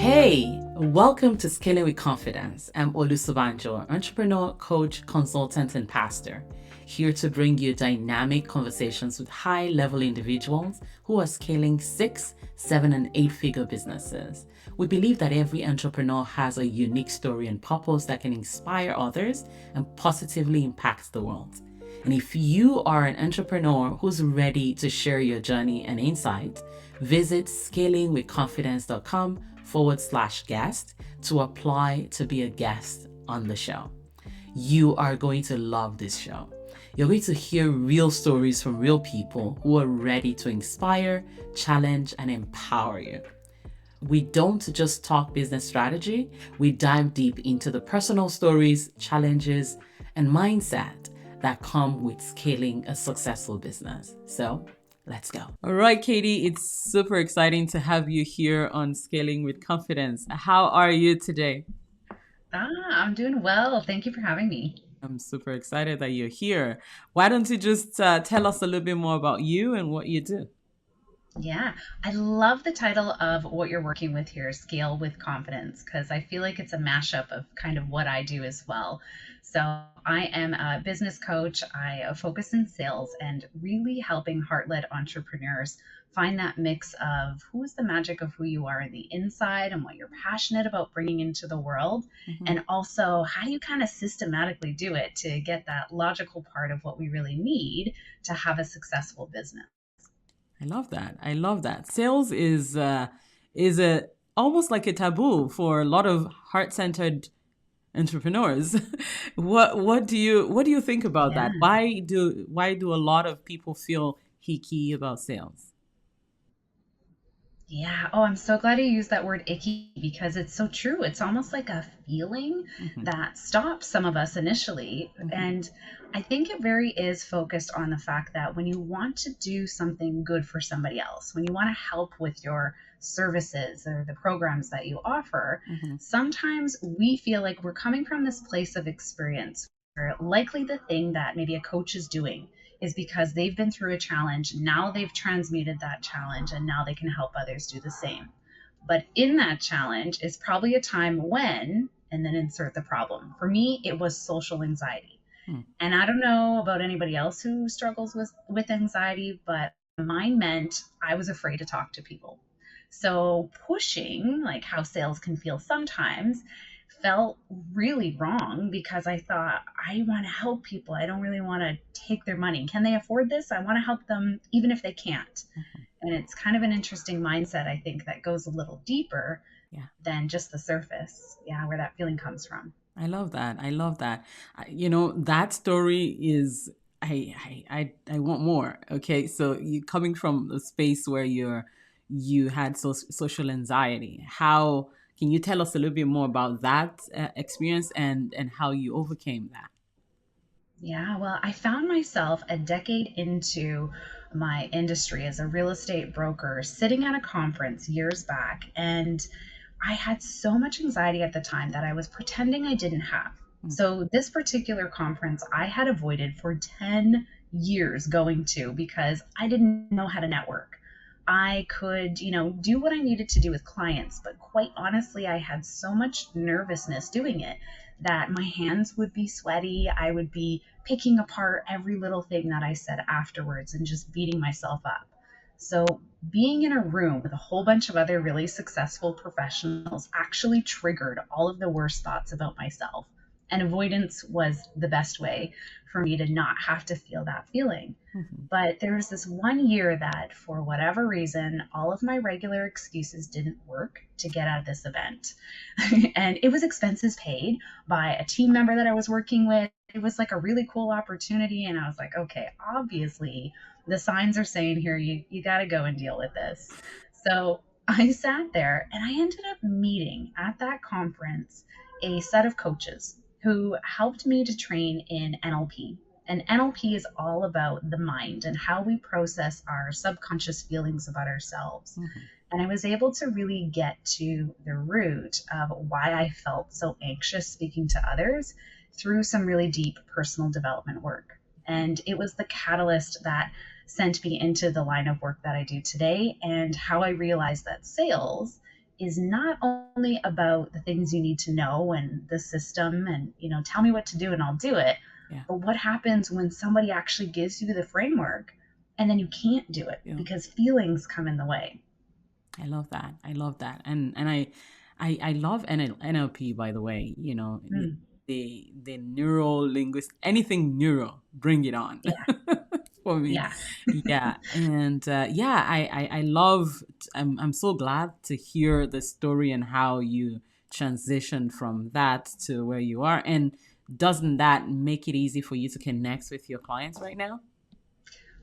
Hey, welcome to Scaling with Confidence. I'm Olu Sobanjo, entrepreneur, coach, consultant, and pastor, here to bring you dynamic conversations with high level individuals who are scaling 6, 7, and 8-figure businesses. We believe that every entrepreneur has a unique story and purpose that can inspire others and positively impact the world. And if you are an entrepreneur who's ready to share your journey and insight, visit scalingwithconfidence.com/guest to apply to be a guest on the show. You are going to love this show. You're going to hear real stories from real people who are ready to inspire, challenge, and empower you. We don't just talk business strategy, we dive deep into the personal stories, challenges, and mindset that come with scaling a successful business. So let's go. All right, Kady, it's super exciting to have you here on Scaling with Confidence. How are you today? I'm doing well. Thank you for having me. I'm super excited that you're here. Why don't you just tell us a little bit more about you and what you do? Yeah, I love the title of what you're working with here, Scale with Confidence, because I feel like it's a mashup of kind of what I do as well. So I am a business coach. I focus in sales and really helping heart-led entrepreneurs find that mix of who is the magic of who you are in the inside and what you're passionate about bringing into the world. Mhm. And also, how do you kind of systematically do it to get that logical part of what we really need to have a successful business? I love that. I love that. Sales is a almost like a taboo for a lot of heart-centered entrepreneurs. What do you think about Yeah. that? Why do a lot of people feel hicky about sales? Yeah. Oh, I'm so glad you used that word icky because it's so true. It's almost like a feeling Hmm. that stops some of us initially. Hmm. And I think it very is focused on the fact that when you want to do something good for somebody else, when you want to help with your services or the programs that you offer, Hmm. sometimes we feel like we're coming from this place of experience where likely the thing that maybe a coach is doing is because they've been through a challenge. Now they've transmuted that challenge and now they can help others do the same. But in that challenge is probably a time when, and then insert the problem. For me, it was social anxiety. And I don't know about anybody else who struggles with anxiety, but mine meant I was afraid to talk to people. So pushing, like how sales can feel sometimes, felt really wrong because I thought, I want to help people. I don't really want to take their money. Can they afford this? I want to help them even if they can't. Hmm. And it's kind of an interesting mindset, I think, that goes a little deeper Yeah. than just the surface. Yeah, where that feeling comes from. I love that. I love that. That story is I want more. Okay. So you coming from a space where you had social anxiety. How can you tell us a little bit more about that experience and how you overcame that? Yeah, well, I found myself a decade into my industry as a real estate broker sitting at a conference years back, and I had so much anxiety at the time that I was pretending I didn't have. Mm. So, this particular conference I had avoided for 10 years going to because I didn't know how to network. I could, do what I needed to do with clients, but quite honestly, I had so much nervousness doing it that my hands would be sweaty. I would be picking apart every little thing that I said afterwards and just beating myself up. So, being in a room with a whole bunch of other really successful professionals actually triggered all of the worst thoughts about myself. And avoidance was the best way for me to not have to feel that feeling. Mhm. But there was this one year that, for whatever reason, all of my regular excuses didn't work to get out of this event. And it was expenses paid by a team member that I was working with. It was like a really cool opportunity. And I was like, okay, obviously the signs are saying here, you got to go and deal with this. So I sat there and I ended up meeting at that conference a set of coaches who helped me to train in NLP. And NLP is all about the mind and how we process our subconscious feelings about ourselves. Mhm. And I was able to really get to the root of why I felt so anxious speaking to others through some really deep personal development work. And it was the catalyst that sent me into the line of work that I do today and how I realized that sales is not only about the things you need to know and the system and, tell me what to do and I'll do it, Yeah. but what happens when somebody actually gives you the framework and then you can't do it Yeah. because feelings come in the way? I love that. I love that. And I love NLP, by the way. Mm, The neural linguist, anything neuro, bring it on yeah, for me. yeah. Yeah. And yeah, I love, I'm so glad to hear the story and how you transitioned from that to where you are. And doesn't that make it easy for you to connect with your clients right now?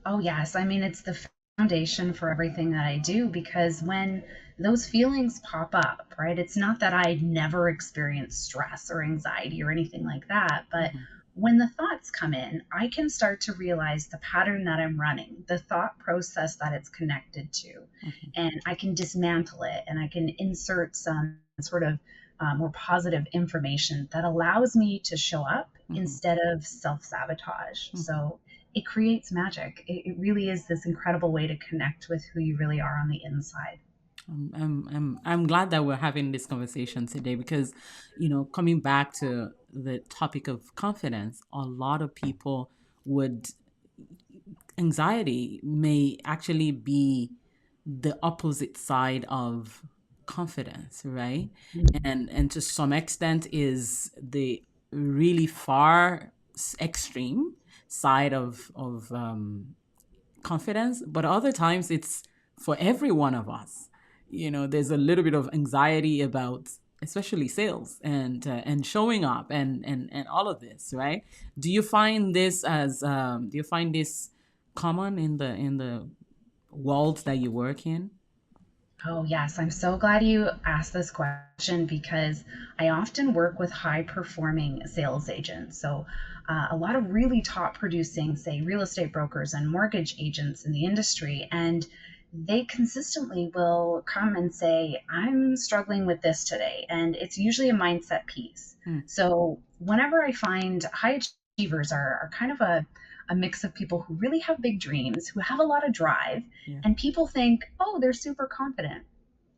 Oh, yes. I mean, it's the foundation for everything that I do because when those feelings pop up, right, it's not that I never experienced stress or anxiety or anything like that, but Hmm. when the thoughts come in, I can start to realize the pattern that I'm running, the thought process that it's connected to, Hmm. and I can dismantle it and I can insert some sort of more positive information that allows me to show up Hmm. instead of self sabotage. Hmm. So it creates magic. It really is this incredible way to connect with who you really are on the inside. I'm glad that we're having this conversation today because, coming back to the topic of confidence, a lot of people would, anxiety may actually be the opposite side of confidence, right? And to some extent is the really far extreme side of confidence, but other times it's for every one of us. There's a little bit of anxiety about, especially sales and showing up and all of this, right? Do you find this common in the world that you work in? Oh, yes. I'm so glad you asked this question because I often work with high performing sales agents. So, a lot of really top producing, say, real estate brokers and mortgage agents in the industry. And they consistently will come and say, I'm struggling with this today. And it's usually a mindset piece. Hmm. So, whenever I find high achievers are kind of a mix of people who really have big dreams, who have a lot of drive, Yeah. and people think, oh, they're super confident.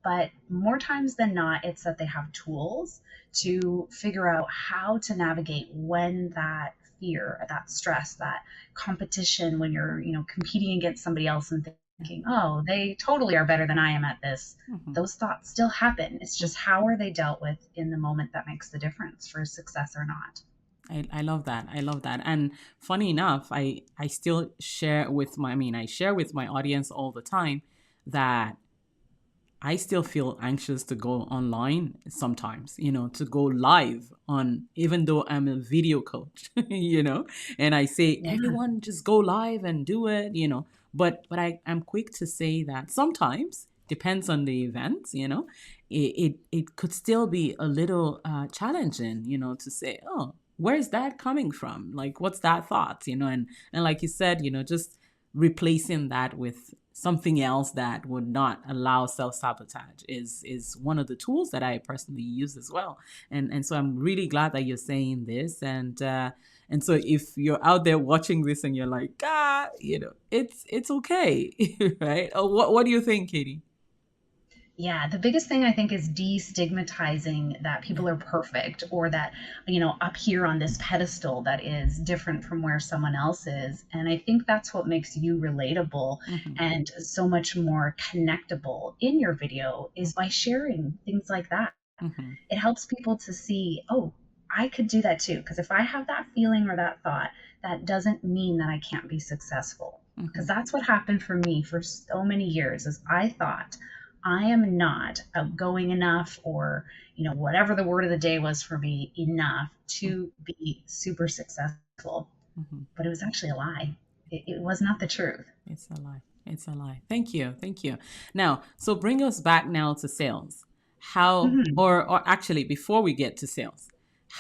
But more times than not, it's that they have tools to figure out how to navigate when that fear, that stress, that competition, when you're, competing against somebody else and Yeah. thinking, oh, they totally are better than I am at this. Hmm. Those thoughts still happen. It's just how are they dealt with in the moment that makes the difference for success or not. I love that. I love that. And funny enough, I still share with I share with my audience all the time that I still feel anxious to go online sometimes, to go live on, even though I'm a video coach, and I say, Yeah. everyone just go live and do it, but I'm quick to say that sometimes, depends on the event, it could still be a little challenging, to say, oh, where's that coming from? Like, what's that thought, and like you said, just replacing that with something else that would not allow self-sabotage is one of the tools that I personally use as well. And so I'm really glad that you're saying this. And so if you're out there watching this and you're like, it's okay, right? Oh, what do you think, Katie? Yeah, the biggest thing I think is destigmatizing that Yeah. people are perfect or that, up here on this pedestal that is different from where someone else is. And I think that's what makes you relatable Hmm. and so much more connectable in your video is by sharing things like that. Hmm. It helps people to see, oh, I could do that too. Because if I have that feeling or that thought, that doesn't mean that I can't be successful. Hmm. Because that's what happened for me for so many years is I thought I am not outgoing enough or, whatever the word of the day was for me enough to be super successful. Hmm. But it was actually a lie. It was not the truth. It's a lie. It's a lie. Thank you. Thank you. Now, so bring us back now to sales. How, Mhm. or actually, before we get to sales,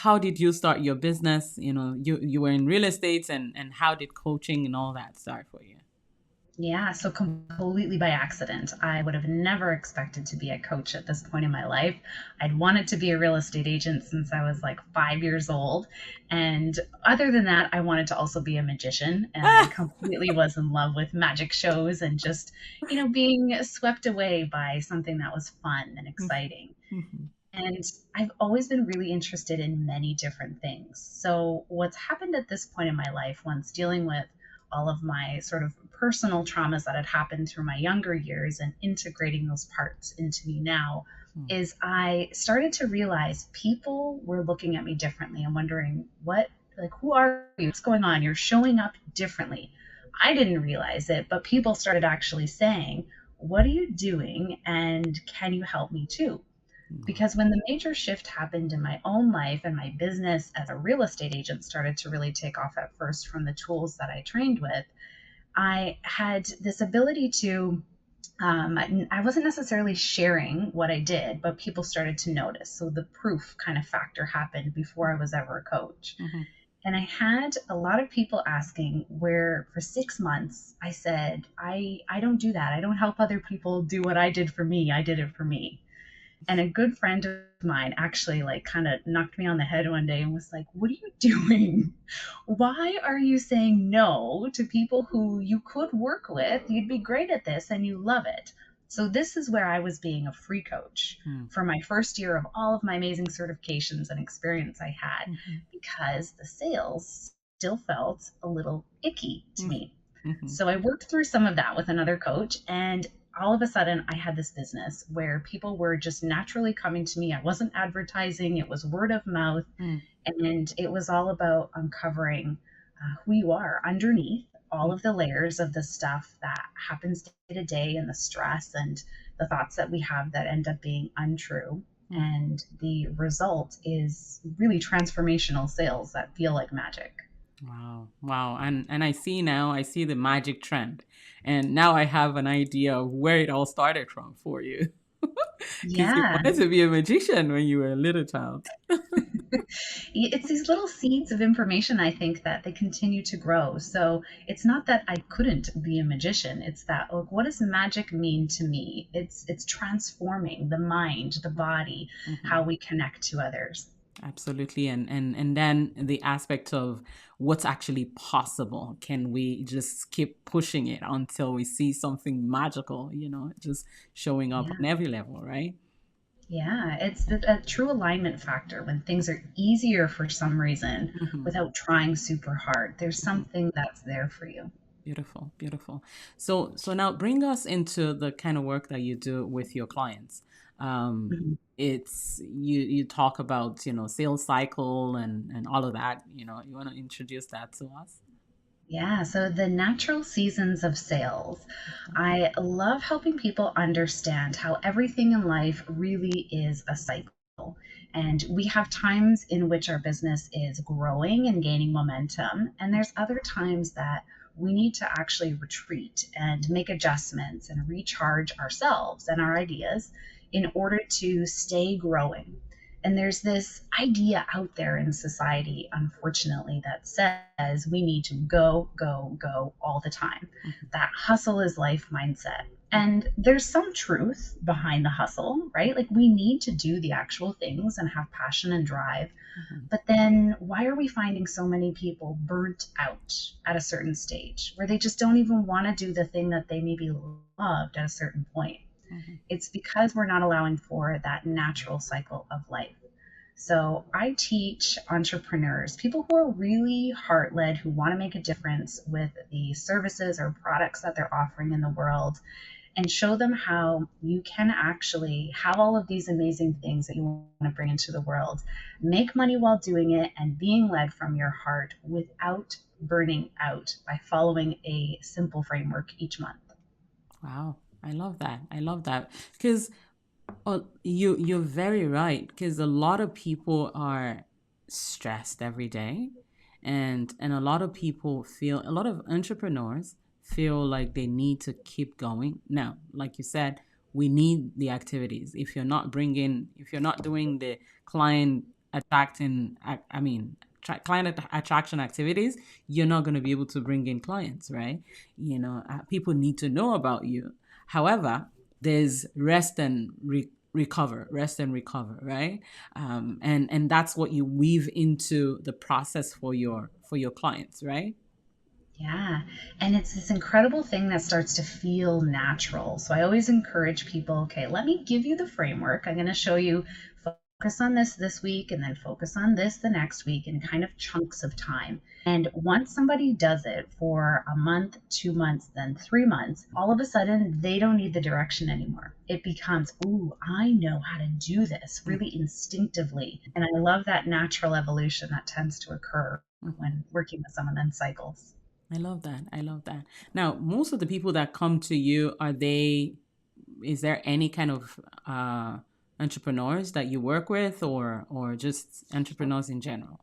how did you start your business? You were in real estate, and how did coaching and all that start for you? Yeah, so completely by accident. I would have never expected to be a coach at this point in my life. I'd wanted to be a real estate agent since I was like 5 years old. And other than that, I wanted to also be a magician. And I Ah! completely was in love with magic shows and just, being swept away by something that was fun and exciting. Mhm. And I've always been really interested in many different things. So, what's happened at this point in my life, once dealing with all of my sort of personal traumas that had happened through my younger years and integrating those parts into me now, Mm. is I started to realize people were looking at me differently and wondering, like, who are you? What's going on? You're showing up differently. I didn't realize it, but people started actually saying, what are you doing? And can you help me too? Wow. Because when the major shift happened in my own life and my business as a real estate agent started to really take off at first from the tools that I trained with, I had this ability to, I wasn't necessarily sharing what I did, but people started to notice. So the proof kind of factor happened before I was ever a coach. Mhm. And I had a lot of people asking where for 6 months I said, I don't do that. I don't help other people do what I did for me. I did it for me. And a good friend of mine actually like kind of knocked me on the head one day and was like, "What are you doing? Why are you saying no to people who you could work with? You'd be great at this and you love it." So this is where I was being a free coach Mm. for my first year of all of my amazing certifications and experience I had, Mhm. because the sales still felt a little icky to Mm. me. Mhm. So I worked through some of that with another coach, and all of a sudden I had this business where people were just naturally coming to me. I wasn't advertising, it was word of mouth, Mm. and it was all about uncovering who you are underneath all Mm. of the layers of the stuff that happens day to day and the stress and the thoughts that we have that end up being untrue. Mm. And the result is really transformational sales that feel like magic. Wow. Wow. And I see now, I see the magic trend. And now I have an idea of where it all started from for you. Because you Yeah. wanted to be a magician when you were a little child. It's these little seeds of information, I think, that they continue to grow. So it's not that I couldn't be a magician. It's that, like, what does magic mean to me? It's transforming the mind, the body, Mhm. how we connect to others. Absolutely. And then the aspect of what's actually possible. Can we just keep pushing it until we see something magical, just showing up Yeah. on every level, right? Yeah, it's a true alignment factor when things are easier for some reason Hmm. without trying super hard. There's Hmm. something that's there for you. Beautiful, beautiful. So now bring us into the kind of work that you do with your clients. Um, Mhm. it's you talk about sales cycle and all of that. You want to introduce that to us? Yeah, so the natural seasons of sales. I love helping people understand how everything in life really is a cycle. And we have times in which our business is growing and gaining momentum, and there's other times that we need to actually retreat and make adjustments and recharge ourselves and our ideas in order to stay growing. And there's this idea out there in society, unfortunately, that says we need to go, go, go all the time. Mhm. That hustle is life mindset. And there's some truth behind the hustle, right? Like we need to do the actual things and have passion and drive. Mhm. But then why are we finding so many people burnt out at a certain stage where they just don't even want to do the thing that they maybe loved at a certain point? Mhm. It's because we're not allowing for that natural cycle of life. So I teach entrepreneurs, people who are really heart led, who want to make a difference with the services or products that they're offering in the world, and show them how you can actually have all of these amazing things that you want to bring into the world, make money while doing it, and being led from your heart without burning out by following a simple framework each month. Wow, I love that. I love that because you're very right because a lot of people are stressed every day, and a lot of entrepreneurs feel like they need to keep going. Now, like you said, we need the activities. If you're not doing the client attracting, I mean, client attraction activities, you're not going to be able to bring in clients, right? People need to know about you. However, there's rest and recover, right? And that's what you weave into the process for your clients, right? Yeah. And it's this incredible thing that starts to feel natural. So I always encourage people, okay, let me give you the framework. I'm going to show you focus on this week and then focus on this the next week in kind of chunks of time. And once somebody does it for a month, 2 months, then 3 months, all of a sudden they don't need the direction anymore. It becomes, ooh, I know how to do this really instinctively. And I love that natural evolution that tends to occur Mm-hmm. when working with someone in cycles. I love that. I love that. Now, most of the people that come to you, is there any kind of entrepreneurs that you work with, or just entrepreneurs in general?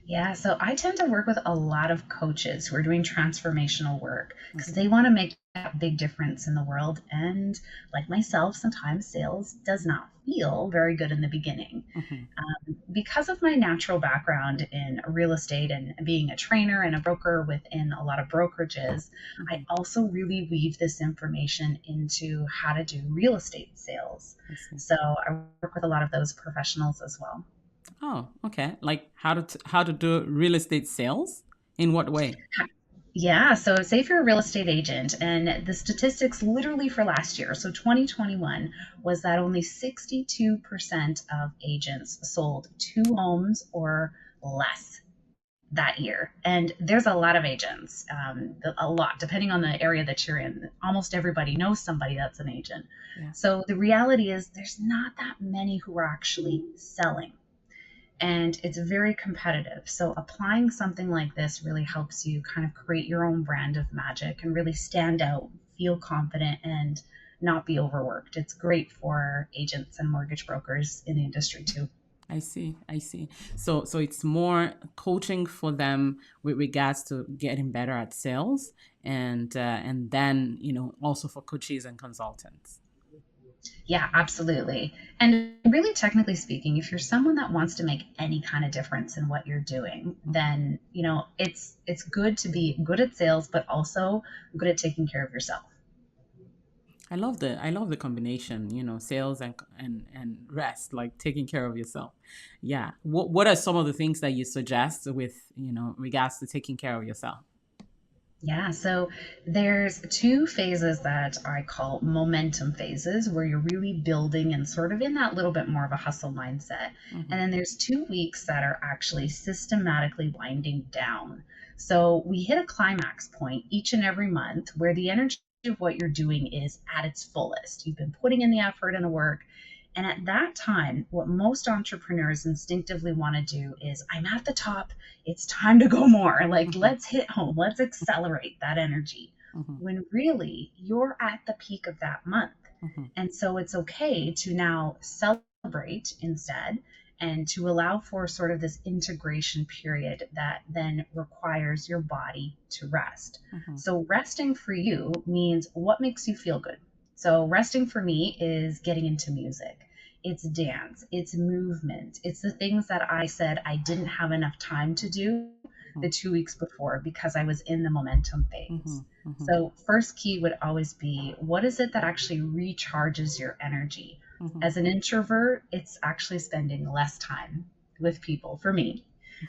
Yeah, so I tend to work with a lot of coaches who are doing transformational work because Okay. they want to make that big difference in the world. And like myself, sometimes sales does not feel very good in the beginning. Mm-hmm. Because of my natural background in real estate and being a trainer and a broker within a lot of brokerages, Mm-hmm. I also really weave this information into how to do real estate sales. I see. So I work with a lot of those professionals as well. Oh, okay. Like how to do real estate sales? In what way? Yeah, so say if you're a real estate agent, and the statistics literally for last year, so 2021, was that only 62% of agents sold two homes or less that year. And there's a lot of agents, a lot, depending on the area that you're in. Almost everybody knows somebody that's an agent. Yeah, So the reality is, there's not that many who are actually selling, and it's very competitive. So applying something like this really helps you kind of create your own brand of magic and really stand out, feel confident, and not be overworked. It's great for agents and mortgage brokers in the industry too. I see. I see. So it's more coaching for them with regards to getting better at sales, and then also for coaches and consultants. Yeah, absolutely. And really, technically speaking, if you're someone that wants to make any kind of difference in what you're doing, Mhm. then it's good to be good at sales, but also good at taking care of yourself. I love the combination, sales and rest, like taking care of yourself. Yeah. What are some of the things that you suggest with, regards to taking care of yourself? Yeah, so there's two phases that I call momentum phases, where you're really building and sort of in that little bit more of a hustle mindset. Hmm. And then there's 2 weeks that are actually systematically winding down. So we hit a climax point each and every month where the energy of what you're doing is at its fullest. You've been putting in the effort and the work. And at that time, what most entrepreneurs instinctively want to do is, I'm at the top, it's time to go more. Like, Hmm. let's hit home, let's accelerate that energy. Hmm. When really you're at the peak of that month. Hmm. And so it's okay to now celebrate instead, and to allow for sort of this integration period that then requires your body to rest. Hmm. So, resting for you means what makes you feel good. So, resting for me is getting into music. It's dance, it's movement, it's the things that I said I didn't have enough time to do the 2 weeks before because I was in the momentum Hmm. phase. Hmm. So, first key would always be, what is it that actually recharges your energy? Hmm. As an introvert, it's actually spending less time with people for me.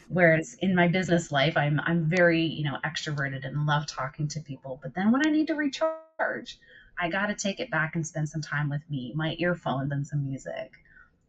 Whereas in my business life, I'm very, extroverted and love talking to people. But then when I need to recharge, I got to take it back and spend some time with me, my earphones, and some music.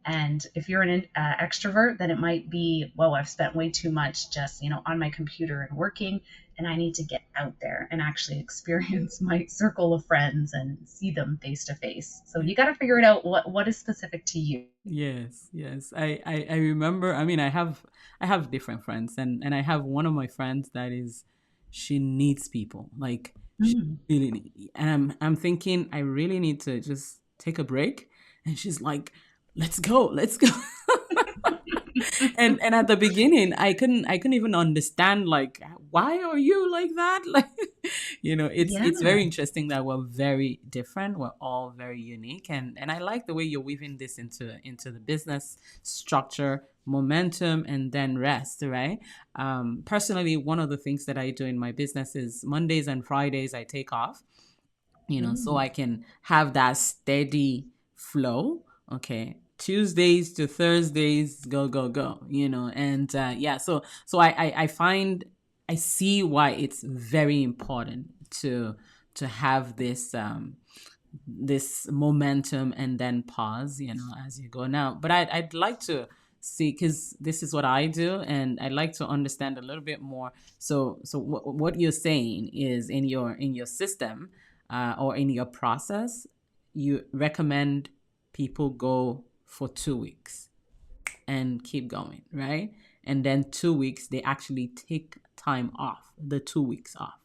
And if you're an extrovert, then it might be, whoa, I've spent way too much just, on my computer and working, and I need to get out there and actually experience my circle of friends and see them face to face. So you got to figure it out what is specific to you. Yes, yes. I remember. I mean, I have different friends, and I have one of my friends that is, she needs people. Like she Mm. really need, and I'm thinking I really need to just take a break, and she's like, "Let's go, let's go." And at the beginning, I couldn't even understand, like, why are you like that? Like, Yeah. it's very interesting that we're very different. We're all very unique, and I like the way you're weaving this into the business structure momentum and then rest, right? Personally, one of the things that I do in my business is Mondays and Fridays I take off, so Mm. I can have that steady flow. Okay. Tuesdays to Thursdays, go, go, go, and yeah, so I find, I see why it's very important to have this momentum and then pause, as you go now. But I'd like to see, because this is what I do, and I'd like to understand a little bit more. So what you're saying is, in your system, or in your process, you recommend people go for 2 weeks and keep going, right? And then 2 weeks they actually take time off, the 2 weeks off.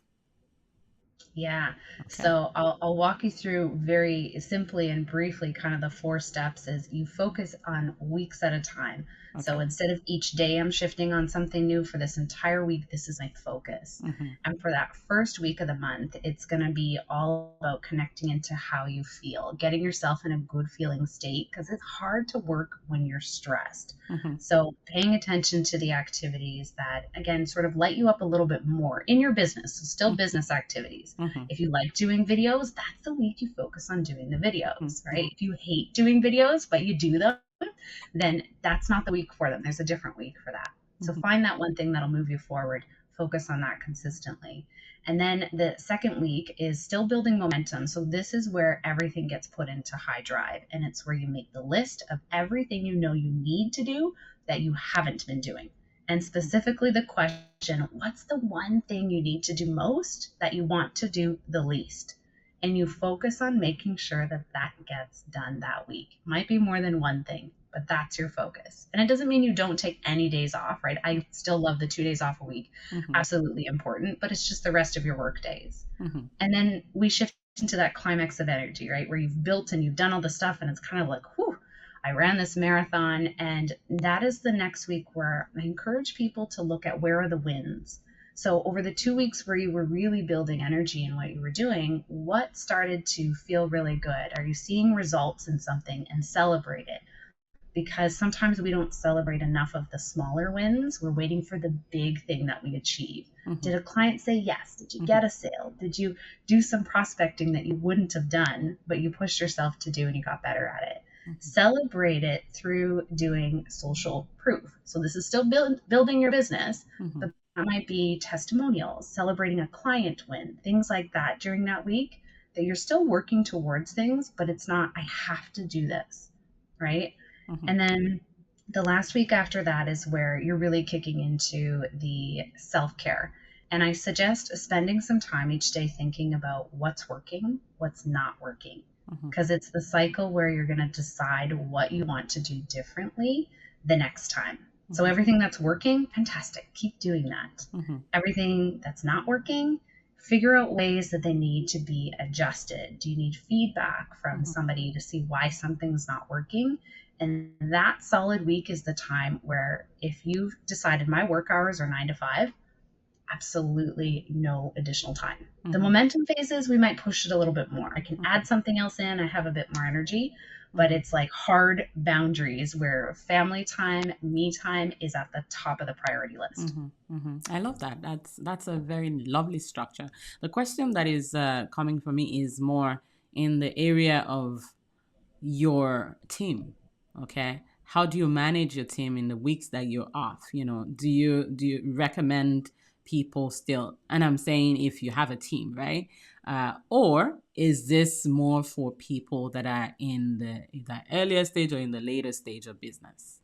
Yeah. Okay. So I'll walk you through very simply and briefly kind of the four steps is you focus on weeks at a time. So Okay. instead of each day I'm shifting on something new for this entire week, this is my focus. Mm-hmm. And for that first week of the month, it's going to be all about connecting into how you feel, getting yourself in a good feeling state because it's hard to work when you're stressed. Mm-hmm. So, paying attention to the activities that, again, sort of light you up a little bit more in your business. So, still business activities. Mm-hmm. If you like doing videos, that's the week you focus on doing the videos, Mm-hmm. right? If you hate doing videos, but you do them, then that's not the week for them. There's a different week for that. So, Mm-hmm. find that one thing that'll move you forward, focus on that consistently. And then the second week is still building momentum. So this is where everything gets put into high drive. And it's where you make the list of everything you know you need to do that you haven't been doing. And specifically the question, what's the one thing you need to do most that you want to do the least? And you focus on making sure that that gets done that week. Might be more than one thing, but that's your focus. And it doesn't mean you don't take any days off, right? I still love the 2 days off a week. Mm-hmm. Absolutely important, but it's just the rest of your work days. Mm-hmm. And then we shift into that climax of energy, right? Where you've built and you've done all the stuff and it's kind of like, whew, I ran this marathon. And that is the next week where I encourage people to look at where are the wins. So over the 2 weeks where you were really building energy in what you were doing, what started to feel really good? Are you seeing results in something and celebrate it? Because sometimes we don't celebrate enough of the smaller wins. We're waiting for the big thing that we achieve. Mm-hmm. Did a client say yes? Did you Mm-hmm. get a sale? Did you do some prospecting that you wouldn't have done, but you pushed yourself to do and you got better at it? Celebrate it through doing social proof. So this is still building your business, Mm-hmm. but that might be testimonials, celebrating a client win, things like that during that week that you're still working towards things, but it's not, I have to do this, right? Mm-hmm. And then the last week after that is where you're really kicking into the self care. And I suggest spending some time each day thinking about what's working, what's not working, Mm-hmm. because it's the cycle where you're going to decide what you want to do differently the next time. So Mm-hmm. everything that's working, fantastic, keep doing that. Mm-hmm. Everything that's not working, figure out ways that they need to be adjusted. Do you need feedback from Mm-hmm. somebody to see why something's not working? And that solid week is the time where if you've decided my work hours are 9 to 5, absolutely no additional time. The Mm-hmm. momentum phases, we might push it a little bit more. I can add something else in, I have a bit more energy, but Mm-hmm. it's like hard boundaries where family time, me time is at the top of the priority list. Mm-hmm. Mm-hmm. I love that. That's a very lovely structure. The question that is coming for me is more in the area of your team. Okay, how do you manage your team in the weeks that you're off? Do you recommend people still, and I'm saying if you have a team, right? Or is this more for people that are in the earlier stage or in the later stage of business?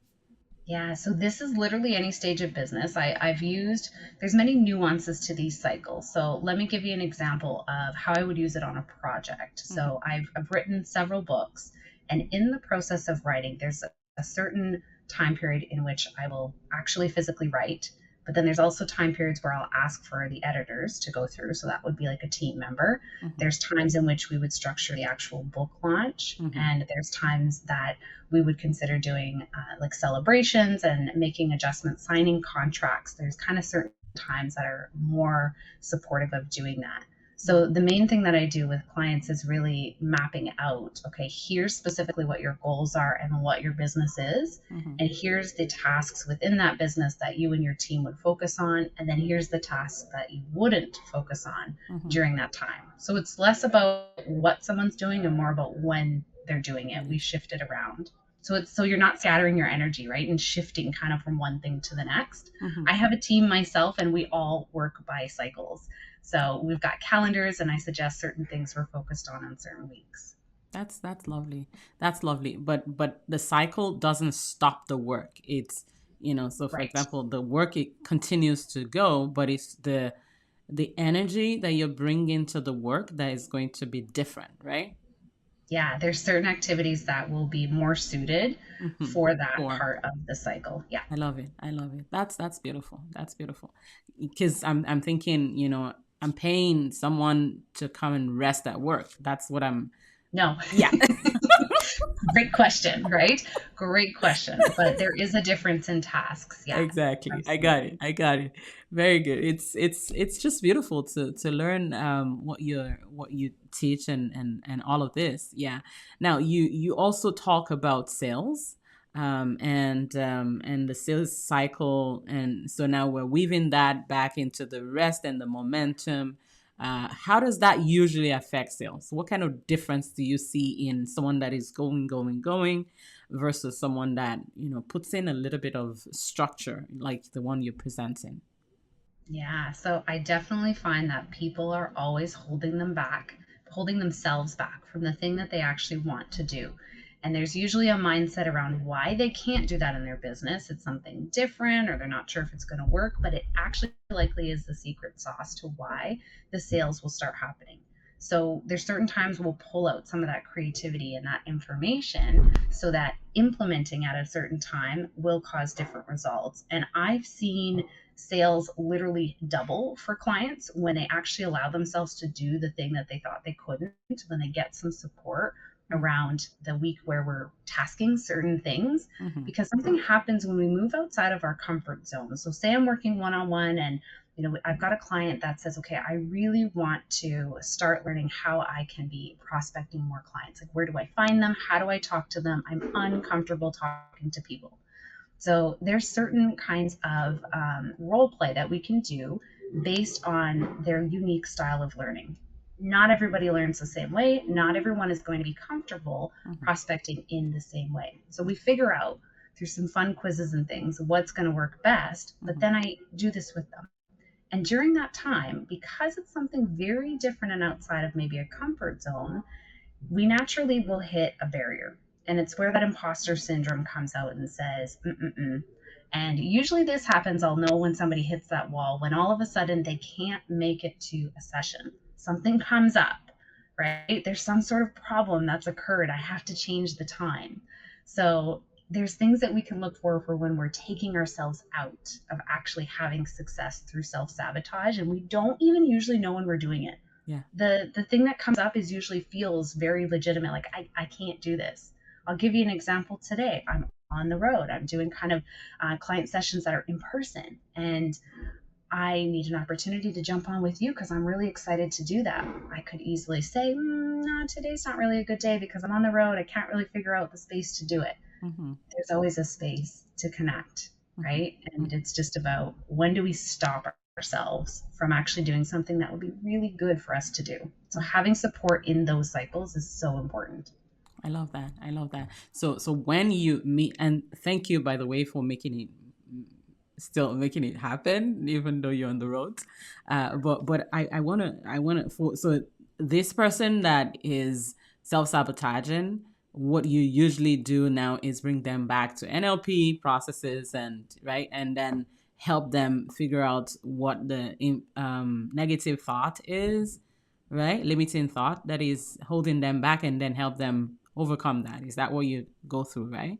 Yeah, so this is literally any stage of business. I've used, there's many nuances to these cycles. So let me give you an example of how I would use it on a project. Mm-hmm. So I've written several books, and in the process of writing, there's a certain time period in which I will actually physically write. But then there's also time periods where I'll ask for the editors to go through. So that would be like a team member. Mm-hmm. There's times in which we would structure the actual book launch, Mm-hmm. and there's times that we would consider doing like celebrations and making adjustments, signing contracts. There's kind of certain times that are more supportive of doing that. So the main thing that I do with clients is really mapping out, okay, here's specifically what your goals are and what your business is. Mm-hmm. And here's the tasks within that business that you and your team would focus on. And then here's the tasks that you wouldn't focus on Mm-hmm. during that time. So it's less about what someone's doing and more about when they're doing it. When We it's shift it around. So you're not scattering your energy, right? And shifting kind of from one thing to the next. mm-hmm. I have a team myself and we all work by cycles. So we've got calendars and I suggest certain things we're focused on certain weeks. That's lovely. That's lovely. But the cycle doesn't stop the work. It's, so for Right. example, the work, it continues to go, but it's the energy that you bring into the work that is going to be different, right? Yeah, there's certain activities that will be more suited Mm-hmm. for that Or part of the cycle. Yeah. I love it. I love it. That's beautiful. That's beautiful. Because I'm thinking, I'm paying someone to come and rest at work. That's what I'm. No. Yeah. Great question, right? Great question. But there is a difference in tasks. Yeah, Exactly. I got it. absolutely. I got it. Very good. It's just beautiful to learn what you teach and all of this. Yeah. Now you also talk about sales, and the sales cycle, and so now we're weaving that back into the rest and the momentum. How does that usually affect sales? What kind of difference do you see in someone that is going, going, going versus someone that puts in a little bit of structure like the one you're presenting? Yeah, so I definitely find that people are always holding themselves back from the thing that they actually want to do. And there's usually a mindset around why they can't do that in their business. It's something different, or they're not sure if it's going to work, but it actually likely is the secret sauce to why the sales will start happening. So there's certain times we'll pull out some of that creativity and that information so that implementing at a certain time will cause different results. And I've seen sales literally double for clients when they actually allow themselves to do the thing that they thought they couldn't, when they get some support around the week where we're tasking certain things. Mm-hmm. Because something happens when we move outside of our comfort zone. So say I'm working one-on-one and I've got a client that says, okay, I really want to start learning how I can be prospecting more clients. Like, where do I find them? How do I talk to them? I'm uncomfortable talking to people. So there's certain kinds of role play that we can do based on their unique style of learning. Not everybody learns the same way. Not everyone is going to be comfortable Mm-hmm. prospecting in the same way. So we figure out through some fun quizzes and things what's going to work best. But Mm-hmm. then I do this with them. And during that time, because it's something very different and outside of maybe a comfort zone, we naturally will hit a barrier. And it's where that imposter syndrome comes out and says, mm-mm-mm. And usually this happens, I'll know when somebody hits that wall, when all of a sudden they can't make it to a session. Something comes up, right? There's some sort of problem that's occurred. I have to change the time. So there's things that we can look for when we're taking ourselves out of actually having success through self sabotage. And we don't even usually know when we're doing it. Yeah. The thing that comes up is usually feels very legitimate, like I can't do this. I'll give you an example. Today I'm on the road, I'm doing kind of client sessions that are in person, and I need an opportunity to jump on with you because I'm really excited to do that. I could easily say, no, today's not really a good day because I'm on the road, I can't really figure out the space to do it. Mm-hmm. There's always a space to connect, Mm-hmm. right? And it's just about, when do we stop ourselves from actually doing something that would be really good for us to do? So having support in those cycles is so important. I love that. I love that. So when you meet, and thank you by the way for making it, still making it happen even though you're on the road. But I wanna for so this person that is self-sabotaging, what you usually do now is bring them back to NLP processes, and right, and then help them figure out what the negative thought is, right? Limiting thought that is holding them back, and then help them overcome that. Is that what you go through, right?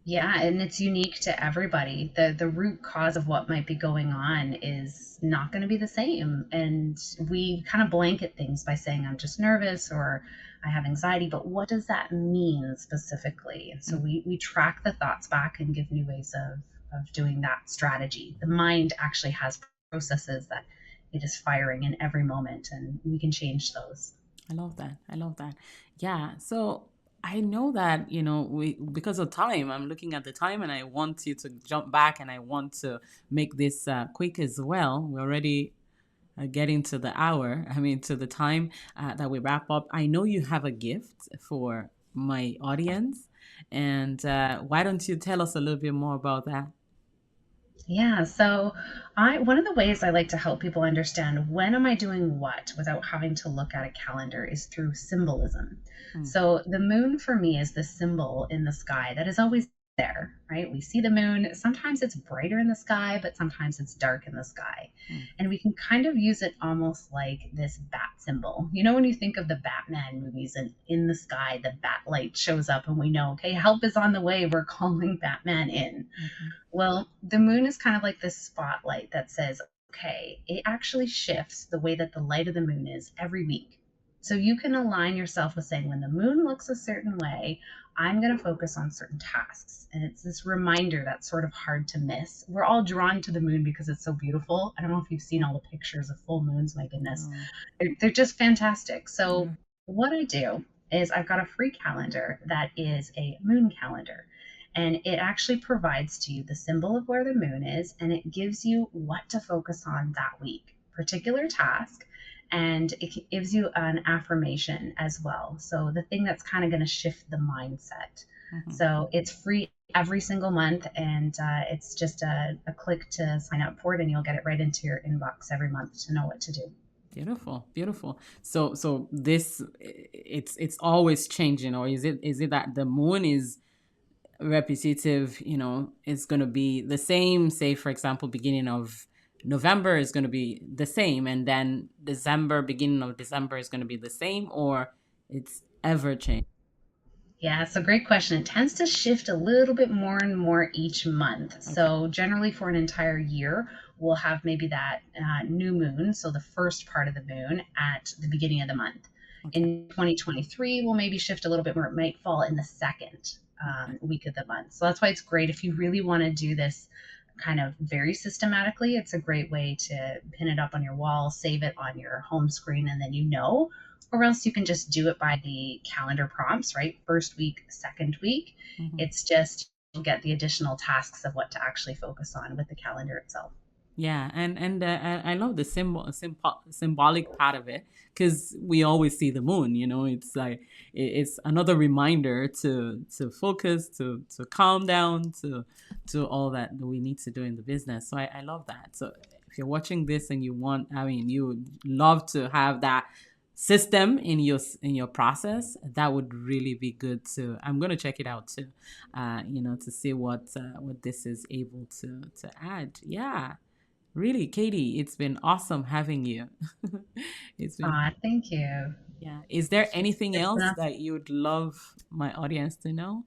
Yeah, and it's unique to everybody. The root cause of what might be going on is not going to be the same. And we kind of blanket things by saying I'm just nervous or I have anxiety, but what does that mean specifically? And so we track the thoughts back and give new ways of doing that strategy. The mind actually has processes that it is firing in every moment, and we can change those. I love that. I love that. Yeah. So I know that, we, because of time, I'm looking at the time and I want you to jump back and I want to make this quick as well. We're already getting to the hour, I mean, to the time that we wrap up. I know you have a gift for my audience. And why don't you tell us a little bit more about that? Yeah, so I one of the ways I like to help people understand when am I doing what without having to look at a calendar is through symbolism. Mm, So the moon for me is the symbol in the sky that is always there, right? We see the moon. Sometimes it's brighter in the sky, but sometimes it's dark in the sky. mm, And we can kind of use it almost like this bat symbol. You know, when you think of the Batman movies and in the sky, the bat light shows up and we know, okay, help is on the way. We're calling Batman in. mhm, Well, the moon is kind of like this spotlight that says, okay, it actually shifts the way that the light of the moon is every week. So you can align yourself with saying, when the moon looks a certain way, I'm going to focus on certain tasks. And it's this reminder that's sort of hard to miss. We're all drawn to the moon because it's so beautiful. I don't know if you've seen mm. all the pictures of full moons. My goodness, Oh, they're just fantastic. So, yeah. what I do is I've got a free calendar that is a moon calendar. And it actually provides to you the symbol of where the moon is, and it gives you what to focus on that week, particular task, and it gives you an affirmation as well. So, the thing that's kind of going to shift the mindset. Mhm. So, it's free every single month, and it's just a click to sign up for it, and you'll get it right into your inbox every month to know what to do. Beautiful, beautiful. So this, it's always changing, or is it that the moon is repetitive? It's going to be the same. Say, for example, beginning of November is going to be the same, and then beginning of December is going to be the same, or it's ever change. Yeah, so great question. It tends to shift a little bit more and more each month. Okay, So, generally, for an entire year, we'll have maybe that new moon, so the first part of the moon at the beginning of the month. okay, In 2023, we'll maybe shift a little bit more. It might fall in the second okay. week of the month. So, that's why it's great if you really want to do this kind of very systematically. It's a great way to pin it up on your wall, save it on your home screen, and then you know, or else you can just do it by the calendar prompts, right? First week, second week. Mhm. It's just you'll get the additional tasks of what to actually focus on with the calendar itself. Yeah, and I love the symbolic part of it, because we always see the moon. It's like it's another reminder to focus, to calm down, to all that we need to do in the business. So I love that. So if you're watching this and I mean, you would love to have that system in your process, that would really be good too. I'm gonna check it out too, to see what this is able to add. Yeah. Really, Katie, it's been awesome having you. It's been, Thank you. yeah. Is there anything It's been else a that you'd love my audience to know?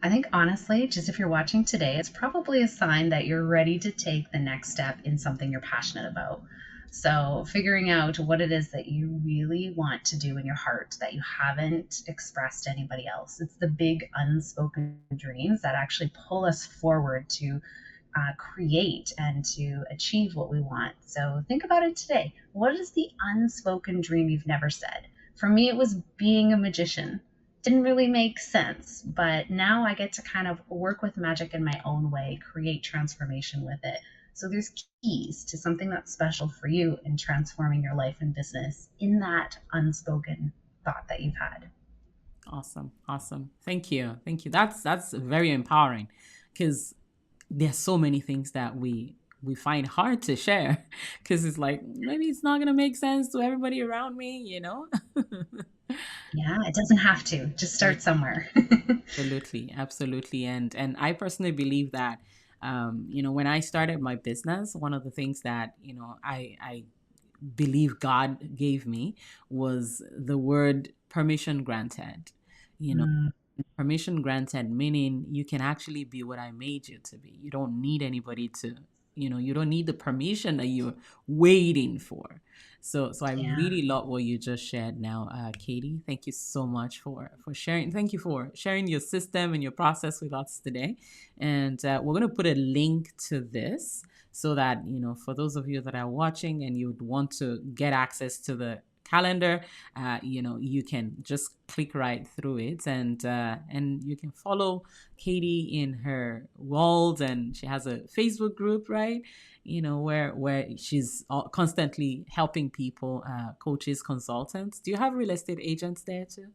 I think honestly, just if you're watching today, it's probably a sign that you're ready to take the next step in something you're passionate about. So, figuring out what it is that you really want to do in your heart that you haven't expressed to anybody else. It's the big unspoken dreams that actually pull us forward to create and to achieve what we want. So, think about it today. What is the unspoken dream you've never said? For me, it was being a magician. Didn't really make sense, but now I get to kind of work with magic in my own way, create transformation with it. So there's keys to something that's special for you in transforming your life and business in that unspoken thought that you've had. Awesome, awesome. Thank you, thank you. That's very empowering, because there's so many things that we find hard to share, because it's like maybe it's not gonna make sense to everybody around me. Yeah, it doesn't have to. Just start somewhere. Absolutely, absolutely. And I personally believe that, when I started my business, one of the things that, I believe God gave me was the word permission granted. You know, Mm, permission granted, meaning you can actually be what I made you to be. You don't need anybody to, you don't need the permission that you're waiting for. So I Yeah. really love what you just shared now, Kady. Thank you so much for sharing. Thank you for sharing your system and your process with us today. And we're going to put a link to this so that, for those of you that are watching and you would want to get access to the calendar, you can just click right through it, and you can follow Kady in her world, and she has a Facebook group, right? Where she's constantly helping people, coaches, consultants. Do you have real estate agents there too?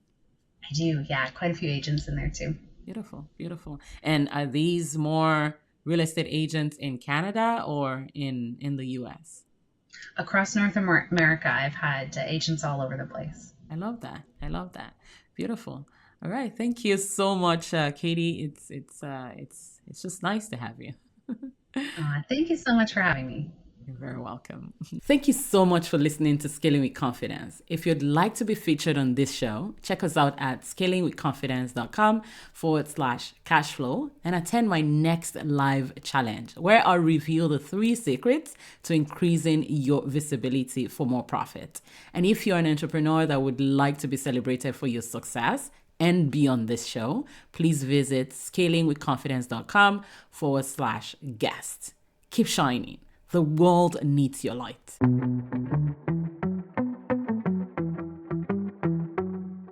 I do. Yeah, quite a few agents in there too. Beautiful, beautiful. And are these more real estate agents in Canada or in the US? Across North America, I've had agents all over the place. I love that. I love that. Beautiful. All right. Thank you so much, Kady. It's just nice to have you. Thank you so much for having me. You're very welcome. Thank you so much for listening to Scaling with Confidence. If you'd like to be featured on this show, check us out at scalingwithconfidence.com/cashflow and attend my next live challenge where I'll reveal the 3 secrets to increasing your visibility for more profit. And if you're an entrepreneur that would like to be celebrated for your success and be on this show, please visit scalingwithconfidence.com/guest. Keep shining. The world needs your light.